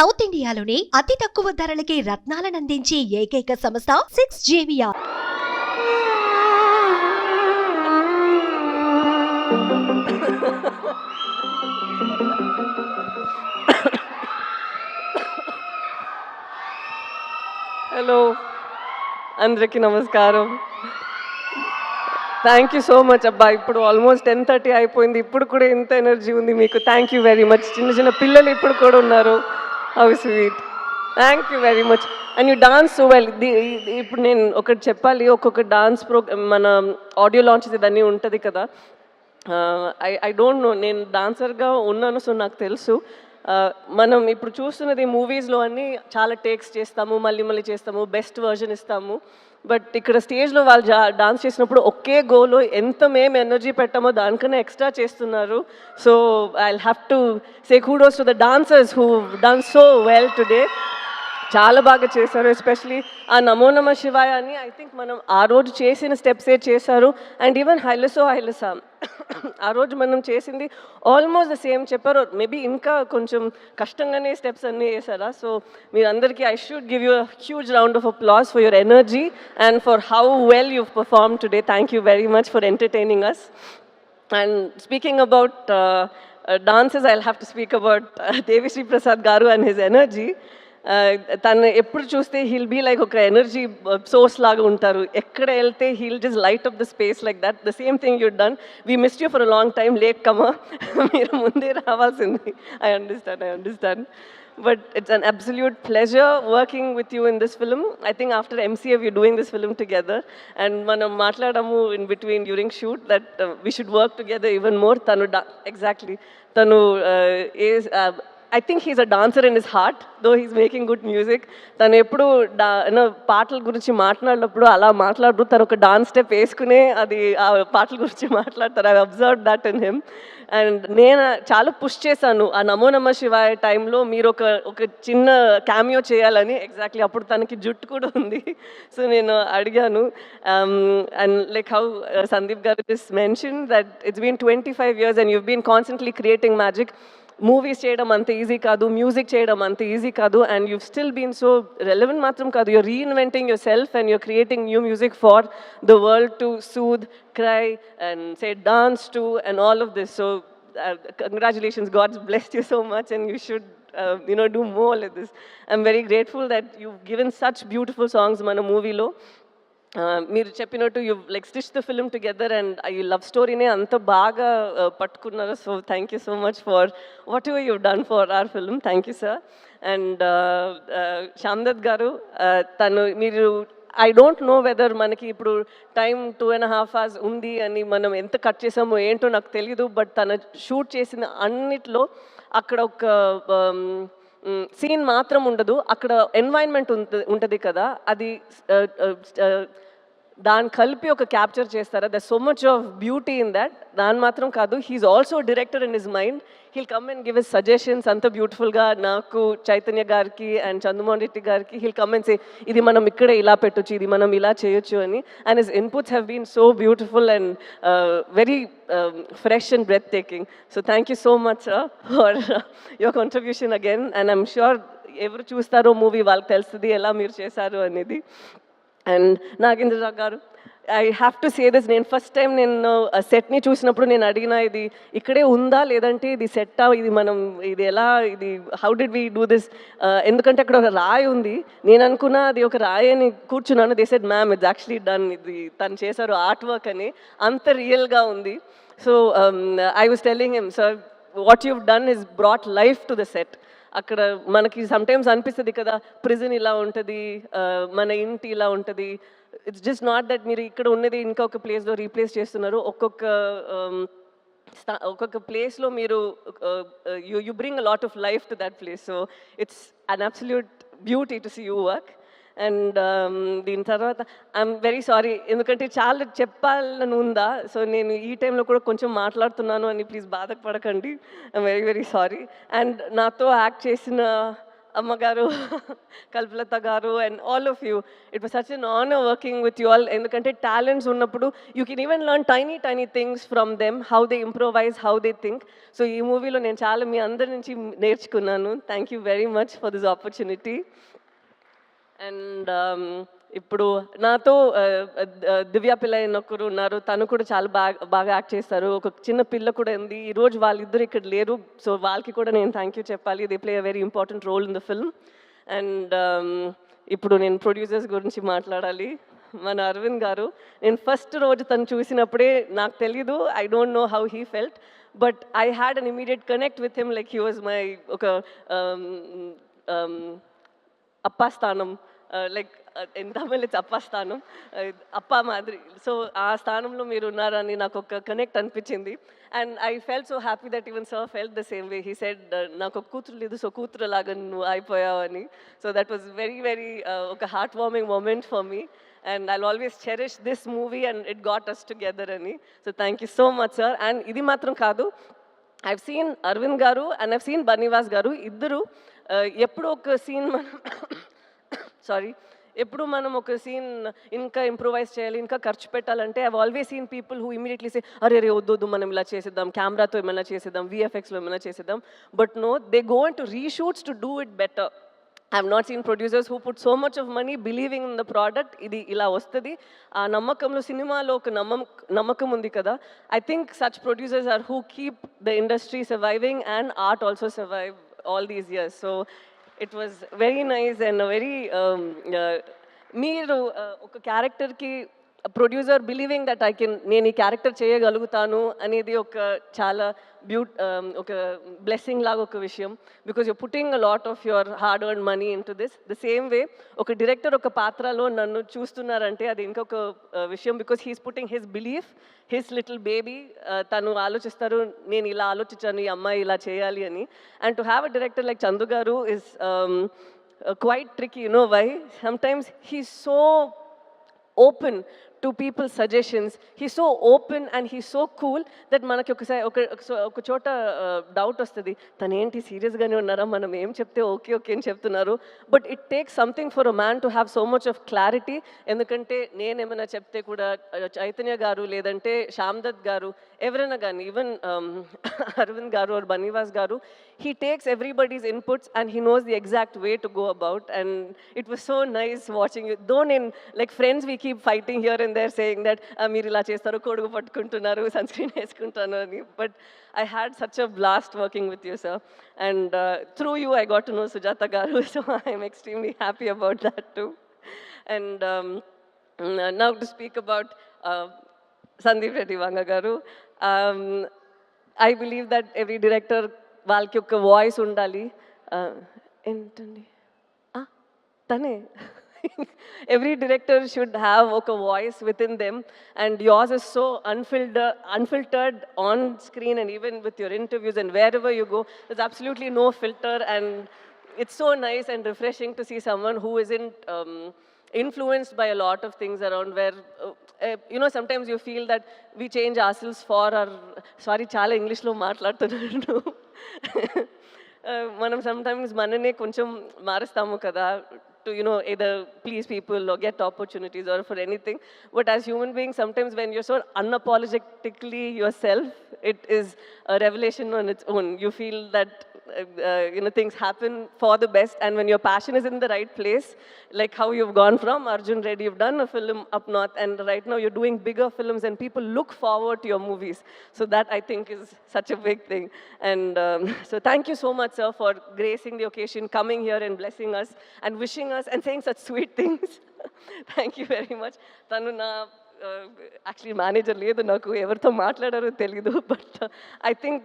South ఇండియాలోని అతి తక్కువ ధరలకి రత్నాలనందించే ఏకైక సంస్థ 6JVR. హలో అందరికీ నమస్కారం. థ్యాంక్ యూ సో మచ్ అబ్బా. ఇప్పుడు ఆల్మోస్ట్ 10:30 అయిపోయింది, ఇప్పుడు కూడా ఇంత ఎనర్జీ ఉంది మీకు. Thank you very much. చిన్న చిన్న పిల్లలు ఇప్పుడు కూడా ఉన్నారు. How sweet. Thank you very much. And you dance so well. ఇప్పుడు నేను ఒకటి చెప్పాలి, ఒక్కొక్క డాన్స్ మన ఆడియో లాంచ్ ఇదన్నీ ఉంటుంది కదా. ఐ డోంట్ నో, నేను డాన్సర్గా ఉన్నాను, సో నాకు తెలుసు. మనం ఇప్పుడు చూస్తున్నది మూవీస్లో అన్నీ చాలా టేక్స్ చేస్తాము, మళ్ళీ మళ్ళీ చేస్తాము, బెస్ట్ వర్జన్ ఇస్తాము. బట్ ఇక్కడ స్టేజ్లో వాళ్ళు డాన్స్ చేసినప్పుడు ఒకే గోలో ఎంత మేము ఎనర్జీ పెట్టామో దానికన్నా ఎక్స్ట్రా చేస్తున్నారు. So I have to say kudos to the dancers who done so well today. చాలా బాగా చేశారు. ఎస్పెషలీ ఆ నమో నమ శివాయ అని ఐ థింక్ మనం ఆ రోజు చేసిన స్టెప్సే చేశారు. అండ్ ఈవెన్ హైలసో హైలసా ఆ రోజు మనం చేసింది ఆల్మోస్ట్ ద సేమ్ చెప్పారు. మేబీ ఇంకా కొంచెం కష్టంగానే స్టెప్స్ అన్నీ వేసారా. సో మీరందరికీ I should give you huge round of applause for your energy and for how well you perform today. Thank you very much for entertaining us. And speaking about dances, I'll have to speak about Devi Prasad Garu and his energy. తను ఎప్పుడు చూస్తే he'll be like ఒక energy source లాగా ఉంటారు. ఎక్కడ వెళ్తే he'll just light up the space like that. The same thing you done. We missed you for a long time. Late comer, మీరు ముందే రావాల్సింది. I understand. But it's an absolute pleasure working with you in this film. I think after MCA we're doing this film together, and manam matladamu in between during shoot that we should work together even more. Tanu exactly. Tanu is I think he's a dancer in his heart, though he's making good music. తను ఎప్పుడు పాటల గురించి మాట్లాడినప్పుడు అలా మాట్లాడు, తను ఒక dance step వేసుకునే అది ఆ పాటల గురించి మాట్లాడతారు. I observe that in him. And నేను చాలా పుష్ చేశాను ఆ నమో నమ శివాయ టైంలో మీరు ఒక చిన్న క్యామియో చేయాలని. ఎగ్జాక్ట్లీ అప్పుడు తనకి జుట్టు కూడా ఉంది. సో నేను అడిగాను. అండ్ లైక్ హౌ సందీప్ గారు this mention that it's been 25 years and you've been constantly creating magic. Movies చేయడం అంత ఈజీ కాదు, మ్యూజిక్ చేయడం అంత ఈజీ కాదు. And you still been so relevant మాత్రం కాదు, you're reinventing yourself and you're creating new music for the world to soothe, cry and say dance to and all of this. So congratulations, God's blessed you so much and you should do more like this. I'm very grateful that you've given such beautiful songs mana movie lo. మీరు చెప్పినట్టు you like stitch the film together and ఈ love స్టోరీనే అంత బాగా పట్టుకున్నారు. So thank you so much for whatever you done for our film. Thank you sir. And Shamdat గారు, తను మీరు ఐ డోంట్ నో వెదర్ మనకి ఇప్పుడు టైం 2.5 hours ఉంది అని మనం ఎంత కట్ చేసామో ఏంటో నాకు తెలీదు. బట్ తను షూట్ చేసిన అన్నిట్లో అక్కడ ఒక సీన్ మాత్రం ఉండదు, అక్కడ ఎన్వైరన్మెంట్ ఉంటుంది కదా, అది దాన్ని కలిపి ఒక క్యాప్చర్ చేస్తారా. There so much of beauty in that. దాని మాత్రం కాదు, he's also director in his mind. He'll come and give his suggestions అంత బ్యూటిఫుల్గా. నాకు చైతన్య గారికి అండ్ చంద్రమోహన్ రెడ్డి గారికి హీల్ కమ్ అండ్ సే ఇది మనం ఇక్కడే ఇలా పెట్టొచ్చు, ఇది మనం ఇలా చేయొచ్చు అని. And his inputs have been so beautiful and very fresh and breathtaking. So thank you so much sir for your contribution again. And I'm sure ఎవరు చూస్తారో మూవీ వాళ్ళకి తెలుస్తుంది ఎలా మీరు చేశారు అనేది. అండ్ నాగేంద్ర గారు, I have to say this. నేను ఫస్ట్ టైం నేను సెట్ని చూసినప్పుడు నేను అడిగిన ఇది ఇక్కడే ఉందా లేదంటే ఇది సెట్టా, ఇది మనం ఇది ఎలా, ఇది how did we do this, ఎందుకంటే అక్కడ ఒక రాయి ఉంది. నేను అనుకున్నా అది ఒక రాయి అని కూర్చున్నాను. They said ma'am it's actually done, ఇది తను చేశారు ఆర్ట్ వర్క్ అని. అంత రియల్గా ఉంది. So I was telling him, sir what you've done is brought life to the set. అక్కడ మనకి సమ్టైమ్స్ అనిపిస్తుంది కదా, ప్రిజన్ ఇలా ఉంటుంది, మన ఇంటి ఇలా ఉంటుంది. ఇట్స్ జస్ట్ నాట్ దట్ మీరు ఇక్కడ ఉన్నది ఇంకొక ప్లేస్లో రీప్లేస్ చేస్తున్నారు. ఒక్కొక్క ప్లేస్లో మీరు you bring a lot of life to that place. So it's an absolute beauty to see you work. And దీని తర్వాత ఐఎమ్ వెరీ సారీ, ఎందుకంటే చాలా చెప్పాలని ఉందా. సో నేను ఈ టైంలో కూడా కొంచెం మాట్లాడుతున్నాను అని ప్లీజ్ బాధపడకండి. I'm very very sorry. And నాతో యాక్ట్ చేసిన అమ్మగారు, కల్పలత గారు, and all of you. It was such an honour working with you all. ఎందుకంటే టాలెంట్స్ ఉన్నప్పుడు you can even learn tiny tiny things from them, how they improvise, how they think. So ఈ మూవీలో నేను చాలా మీ అందరి నుంచి నేర్చుకున్నాను. Thank you very much for this opportunity. And ఇప్పుడు నాతో దివ్య పిల్ల అని ఒకరు ఉన్నారు. తను కూడా చాలా బాగా యాక్ట్ చేస్తారు. ఒక చిన్న పిల్ల కూడా ఉంది. ఈరోజు వాళ్ళిద్దరు ఇక్కడ లేరు. సో వాళ్ళకి కూడా నేను థ్యాంక్ యూ చెప్పాలి. They play a very important role in the film. And ఇప్పుడు నేను ప్రొడ్యూసర్స్ గురించి మాట్లాడాలి. మన అరవింద్ గారు, నేను ఫస్ట్ రోజు తను చూసినప్పుడే నాకు తెలీదు, I don't know how he felt, but I had an immediate connect with him. Like he was my ఒక అప్పా స్థానం, లైక్ ఇన్ తమిళ్ ఇట్స్ అప్పా స్థానం, అప్పా మాదిరి. సో ఆ స్థానంలో మీరు ఉన్నారని నాకు ఒక కనెక్ట్ అనిపించింది. And I felt so happy that even sir felt the same way. He said నాకు ఒక కూతురు లేదు, సో కూతురు లాగా నువ్వు అయిపోయావని. So that was very very ఒక heart warming moment for me. And I'll always cherish this movie and it got us together ani. So thank you so much, sir. And idi matram kaadu, I've seen Arvind garu and I've seen Banivas garu iddaru eppudu oka scene manam sorry ఎప్పుడు మనం ఒక scene ఇంకా improvise చేయాలి, ఇంకా ఖర్చు పెట్టాలంటే I always seen people who immediately say అరే రే వద్దు మనం ఇలా చేసేద్దాం, కెమెరాతో ఏమైనా చేసేద్దాం, విఎఫ్ఎక్స్లో ఏమైనా చేసేద్దాం. But no, they go in to reshoots to do it better. I have not seen producers who put so much of money believing in the product. ఇది ఇలా వస్తుంది, ఆ నమ్మకంలో సినిమాలో ఒక నమ్మకం ఉంది కదా. I think such producers are who keep the industry surviving and art also survive all these years. So it was very nice and a very మీరు ఒక క్యారెక్టర్కి ప్రొడ్యూసర్ బిలీవింగ్ దట్ నేను ఈ క్యారెక్టర్ చేయగలుగుతాను అనేది ఒక చాలా ఒక బ్లెస్సింగ్ లాగా ఒక విషయం. Because you putting a lot of your hard earn money in to this. The same వే ఒక డైరెక్టర్ ఒక పాత్రలో నన్ను చూస్తున్నారంటే అది ఇంకొక విషయం. Because he's putting his belief, his little baby. తను ఆలోచిస్తారు నేను ఇలా ఆలోచించాను, ఈ అమ్మాయి ఇలా చేయాలి అని. And to have a director like Chandu గారు is quite tricky, you know why? Sometimes he's so open to people's suggestions. He's so open and he's so cool that మనకి ఒక చోట డౌట్ వస్తుంది, తను ఏంటి సీరియస్గానే ఉన్నారా, మనం ఏం చెప్తే ఓకే ఓకే అని చెప్తున్నారు. But it takes something for a man to have so much of clarity. ఎందుకంటే నేనేమైనా చెప్తే కూడా చైతన్య గారు లేదంటే శ్యామ్ దత్ గారు ఎవరైనా కానీ, ఈవెన్ అరవింద్ గారు ఆర్ బనీవాస్ గారు, he takes everybody's inputs and he knows the exact way to go about. And it was so nice watching you. Though in like friends we keep fighting here and there saying that meer ila chestaru, kodugu pattukuntunnaru, sunscreen eskuntunnaru ani. But I had such a blast working with you, sir. And through you I got to know Sujata garu, so I am extremely happy about that too. And now to speak about Sandeep Reddy Vanga garu, I believe that every director వాళ్ళకి ఒక voice ఉండాలి. ఏంటండి తనే every director should have a voice within them, and yours is so unfiltered on screen and even with your interviews and wherever you go, there's absolutely no filter. And it's so nice and refreshing to see someone who isn't influenced by a lot of things around, where you know, sometimes you feel that we change ourselves for our, sorry చాలా ఇంగ్లీష్లో మాట్లాడుతున్నాను, మనం sometimes మననే కొంచెం మారుస్తాము కదా, to, you know, either please people or get opportunities or for anything. But as human beings, sometimes when you're so unapologetically yourself, it is a revelation on its own. You feel that you know, things happen for the best, and when your passion is in the right place, like how you've gone from Arjun Reddy, you've done a film up north, and right now you're doing bigger films and people look forward to your movies. So that I think is such a big thing. And so thank you so much, sir, for gracing the occasion, coming here and blessing us and wishing us and saying such sweet things. Thank you very much. Tanu na actually manager ledu naku evartho maatladaro teliyadu, but I think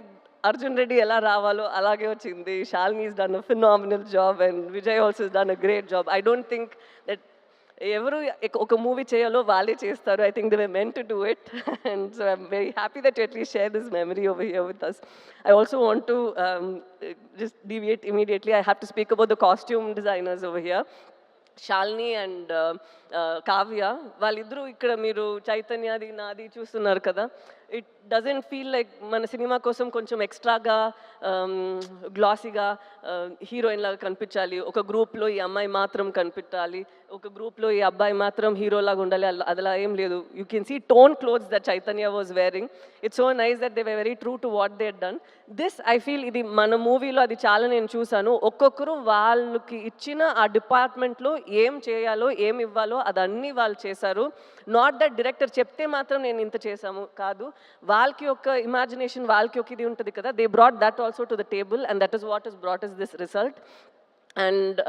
Arjun Reddy ఎలా రావాలో అలాగే వచ్చింది. Shalini has done a phenomenal job and Vijay also has done a great job. I don't think that ఎవరు ఒక movie చేయాలో వాళ్ళే చేస్తారు. I think they were meant to do it. And so I'm very happy that you at least share this memory over here with us. I also want to just deviate immediately. I have to speak about the costume designers over here. Shalini and Kavya, వాళ్ళిద్దరూ ఇక్కడ మీరు చైతన్యది నాది చూస్తున్నారు కదా, it doesn't feel like మన cinema కోసం కొంచెం ఎక్స్ట్రాగా గ్లాసీగా హీరోయిన్ లాగా కనిపించాలి, ఒక గ్రూప్లో ఈ అమ్మాయి మాత్రం కనిపించాలి, ఒక గ్రూప్లో ఈ అబ్బాయి మాత్రం హీరోలాగా ఉండాలి, అలా ఏం లేదు. You can see tone clothes that Chaitanya was wearing. It's so nice that they were very true to what they done. This I feel ఇది మన మూవీలో అది చాలా నేను చూశాను. ఒక్కొక్కరు వాళ్ళకి ఇచ్చిన ఆ డిపార్ట్మెంట్లో ఏం చేయాలో ఏం ఇవ్వాలో అదన్నీ వాళ్ళు చేశారు. నాట్ దట్ డైరెక్టర్ చెప్తే మాత్రం నేను ఇంత చేశాము కాదు, వాళ్ళకి ఒక ఇమాజినేషన్, వాళ్ళకి ఒక ఇది ఉంటుంది కదా, they brought that also to the table and that is what is brought is this result. And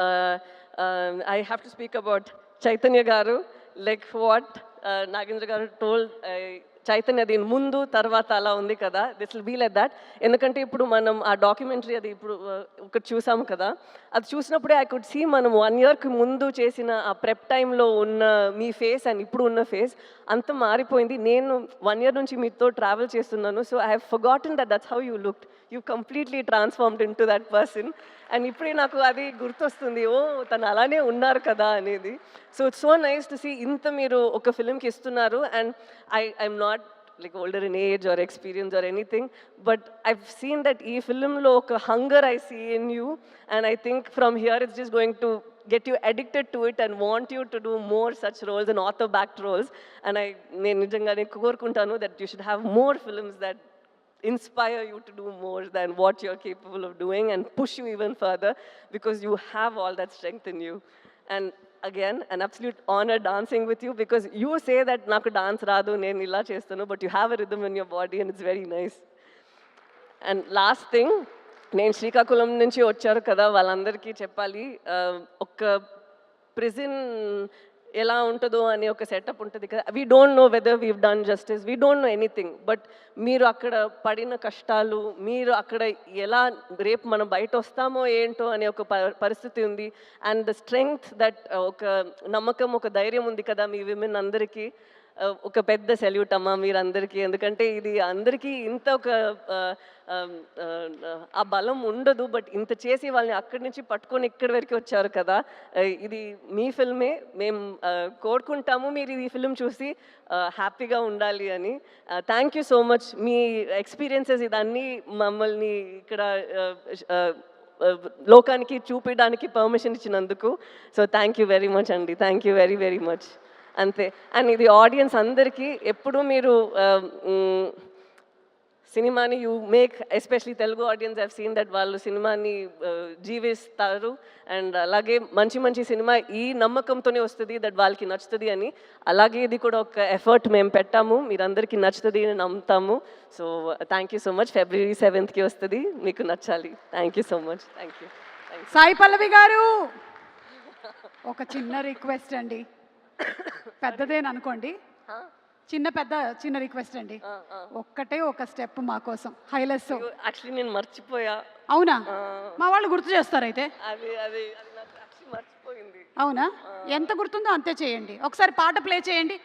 I have to speak about Chaitanya గారు. లైక్ వాట్ నాగేంద్ర గారు టోల్డ్, చైతన్య దీని ముందు తర్వాత అలా ఉంది కదా, this will be like that. ఎందుకంటే ఇప్పుడు మనం ఆ డాక్యుమెంటరీ అది ఇప్పుడు ఒకటి చూసాము కదా, అది చూసినప్పుడే ఐ కుడ్ సీ మనం 1 yearకి ముందు చేసిన ఆ ప్రెప్ టైంలో ఉన్న మీ ఫేస్ అండ్ ఇప్పుడు ఉన్న ఫేస్ అంత మారిపోయింది. నేను 1 year నుంచి మీతో ట్రావెల్ చేస్తున్నాను. So I have forgotten that that's how you looked. You completely transformed in to that person. And ఇప్పుడే నాకు అది గుర్తొస్తుంది, ఓ తను అలానే ఉన్నారు కదా అనేది. So it's so nice to see ఇంత మీరు ఒక ఫిల్మ్కి ఇస్తున్నారు. And I'm not like older in age or experience or anything, but I've seen that ee film lo oka hunger I see in you, and I think from here it's just going to get you addicted to it and want you to do more such roles and author backed roles. And నేను నిజంగానే కోరుకుంటాను that you should have more films that inspire you to do more than what you're capable of doing and push you even further, because you have all that strength in you. And again, an absolute honor dancing with you, because you say that naku dance raadu nenu illa chestanu, but you have a rhythm in your body and it's very nice. And last thing, నేను శ్రీకాకుళం నుంచి వచ్చారు కదా, వాళ్ళందరికీ చెప్పాలి, ఒక prison ఎలా ఉంటుందో అనే ఒక సెటప్ ఉంటుంది కదా. We don't know whether weave done justice, we don't know anything, but మీరు అక్కడ పడిన కష్టాలు, మీరు అక్కడ ఎలా రేపు మనం బయట వస్తామో ఏంటో అనే ఒక పరిస్థితి ఉంది. అండ్ ద స్ట్రెంగ్త్ దట్, ఒక నమ్మకం, ఒక ధైర్యం ఉంది కదా మీ విమెన్ అందరికీ. ఒక పెద్ద సెల్యూట్ అమ్మా మీరందరికీ. ఎందుకంటే ఇది అందరికీ ఇంత ఒక ఆ బలం ఉండదు, బట్ ఇంత చేసి వాళ్ళని అక్కడి నుంచి పట్టుకొని ఇక్కడి వరకు వచ్చారు కదా. ఇది మీ ఫిల్మే, మేము కోరుకుంటాము మీరు ఈ ఫిల్మ్ చూసి హ్యాపీగా ఉండాలి అని. Thank you so much. మీ ఎక్స్పీరియన్సెస్ ఇదన్నీ మమ్మల్ని ఇక్కడ లోకానికి చూపించడానికి పర్మిషన్ ఇచ్చినందుకు. So thank you very much అండి, thank you very very much. అంతే. అండ్ ఇది ఆడియన్స్ అందరికీ ఎప్పుడు మీరు సినిమాని you make, especially Telugu audience, I've seen that వాళ్ళు సినిమాని జీవిస్తారు. అండ్ అలాగే మంచి మంచి సినిమా ఈ నమ్మకంతోనే వస్తుంది దట్ వాళ్ళకి నచ్చుతుంది అని. అలాగే ఇది కూడా ఒక ఎఫర్ట్ మేము పెట్టాము, మీరందరికీ నచ్చుతుంది అని నమ్ముతాము. So thank you so much. February 7th వస్తుంది, మీకు నచ్చాలి. Thank you so much. Thank you. Sai Pallavi గారు, ఒక చిన్న రిక్వెస్ట్ అండి, పెద్దదేననుకోండి, చిన్న రిక్వెస్ట్ అండి, ఒక్కటే ఒక స్టెప్ మా కోసం హైలెస్. యాక్చువల్లీ నేను మర్చిపోయా. అవునా? మా వాళ్ళు గుర్తు చేస్తారు అయితే. అది నాకు యాక్చువల్లీ మర్చిపోయింది. అవునా? ఎంత గుర్తుందో అంతే చేయండి. ఒకసారి పాట ప్లే చేయండి.